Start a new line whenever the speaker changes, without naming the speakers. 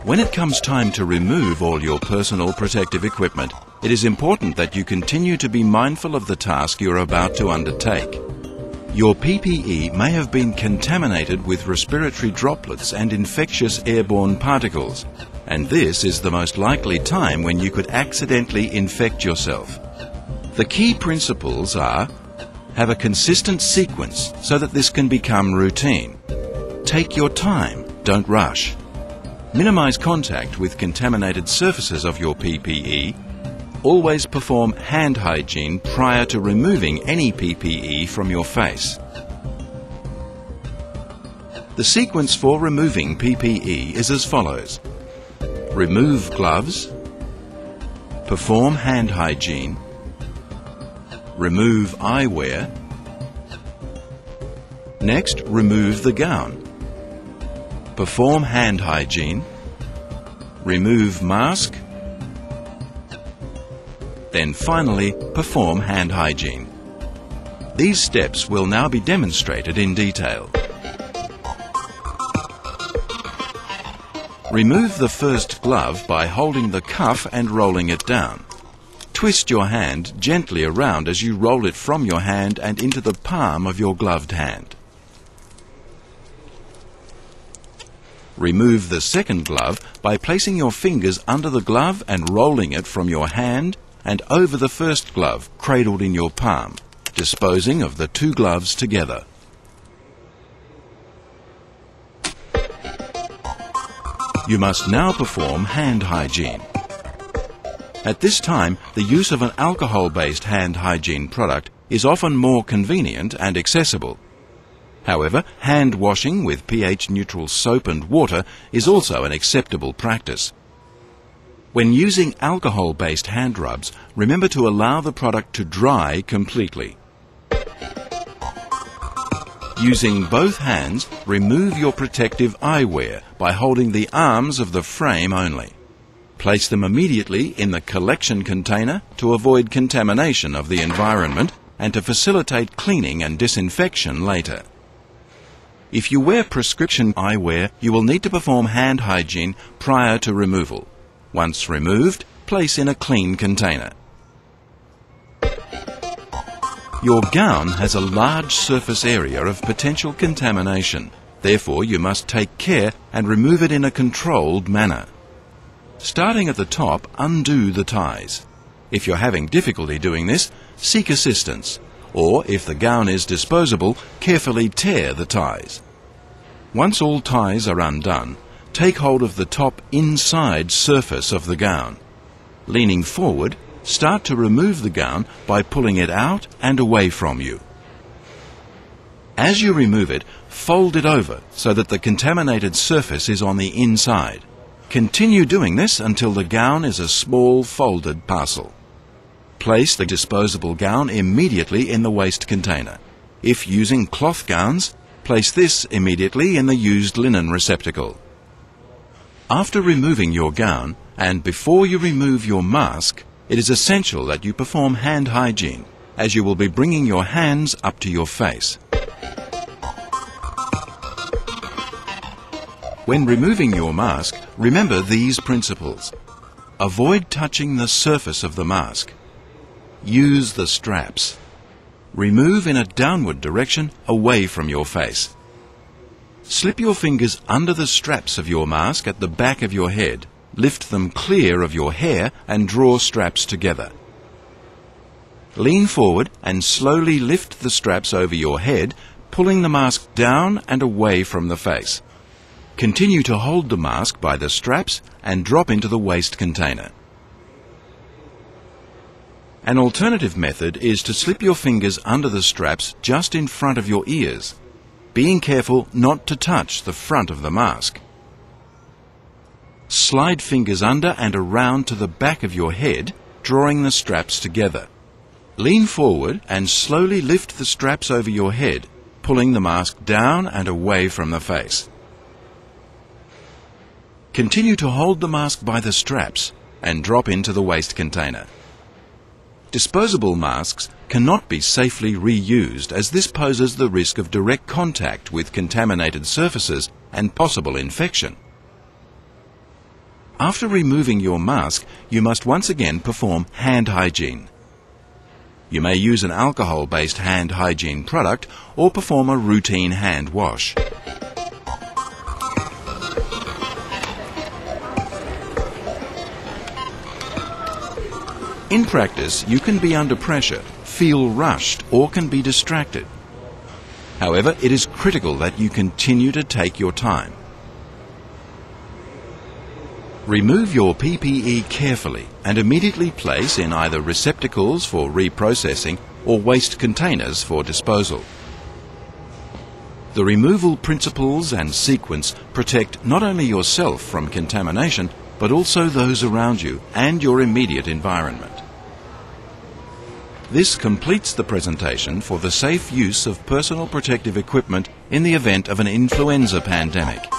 When it comes time to remove all your personal protective equipment, it is important that you continue to be mindful of the task you are about to undertake. Your PPE may have been contaminated with respiratory droplets and infectious airborne particles, and this is the most likely time when you could accidentally infect yourself. The key principles are: have a consistent sequence so that this can become routine. Take your time, don't rush. Minimize contact with contaminated surfaces of your PPE. Always perform hand hygiene prior to removing any PPE from your face. The sequence for removing PPE is as follows. Remove gloves. Perform hand hygiene. Remove eyewear. Next, remove the gown. Perform hand hygiene. Remove mask. Then finally, perform hand hygiene. These steps will now be demonstrated in detail. Remove the first glove by holding the cuff and rolling it down. Twist your hand gently around as you roll it from your hand and into the palm of your gloved hand. Remove the second glove by placing your fingers under the glove and rolling it from your hand and over the first glove, cradled in your palm, disposing of the two gloves together. You must now perform hand hygiene. At this time, the use of an alcohol-based hand hygiene product is often more convenient and accessible. However, hand washing with pH-neutral soap and water is also an acceptable practice. When using alcohol-based hand rubs, remember to allow the product to dry completely. Using both hands, remove your protective eyewear by holding the arms of the frame only. Place them immediately in the collection container to avoid contamination of the environment and to facilitate cleaning and disinfection later. If you wear prescription eyewear, you will need to perform hand hygiene prior to removal. Once removed, place in a clean container. Your gown has a large surface area of potential contamination. Therefore, you must take care and remove it in a controlled manner. Starting at the top, undo the ties. If you're having difficulty doing this, seek assistance, or if the gown is disposable, carefully tear the ties. Once all ties are undone, take hold of the top inside surface of the gown. Leaning forward, start to remove the gown by pulling it out and away from you. As you remove it, fold it over so that the contaminated surface is on the inside. Continue doing this until the gown is a small folded parcel. Place the disposable gown immediately in the waste container. If using cloth gowns, place this immediately in the used linen receptacle. After removing your gown, and before you remove your mask, it is essential that you perform hand hygiene, as you will be bringing your hands up to your face. When removing your mask, remember these principles. Avoid touching the surface of the mask. Use the straps. Remove in a downward direction away from your face. Slip your fingers under the straps of your mask at the back of your head. Lift them clear of your hair and draw straps together. Lean forward and slowly lift the straps over your head, pulling the mask down and away from the face. Continue to hold the mask by the straps and drop into the waste container. An alternative method is to slip your fingers under the straps just in front of your ears, being careful not to touch the front of the mask. Slide fingers under and around to the back of your head, drawing the straps together. Lean forward and slowly lift the straps over your head, pulling the mask down and away from the face. Continue to hold the mask by the straps and drop into the waste container. Disposable masks cannot be safely reused, as this poses the risk of direct contact with contaminated surfaces and possible infection. After removing your mask, you must once again perform hand hygiene. You may use an alcohol-based hand hygiene product or perform a routine hand wash. In practice, you can be under pressure, feel rushed, or can be distracted. However, it is critical that you continue to take your time. Remove your PPE carefully and immediately place in either receptacles for reprocessing or waste containers for disposal. The removal principles and sequence protect not only yourself from contamination, but also those around you and your immediate environment. This completes the presentation for the safe use of personal protective equipment in the event of an influenza pandemic.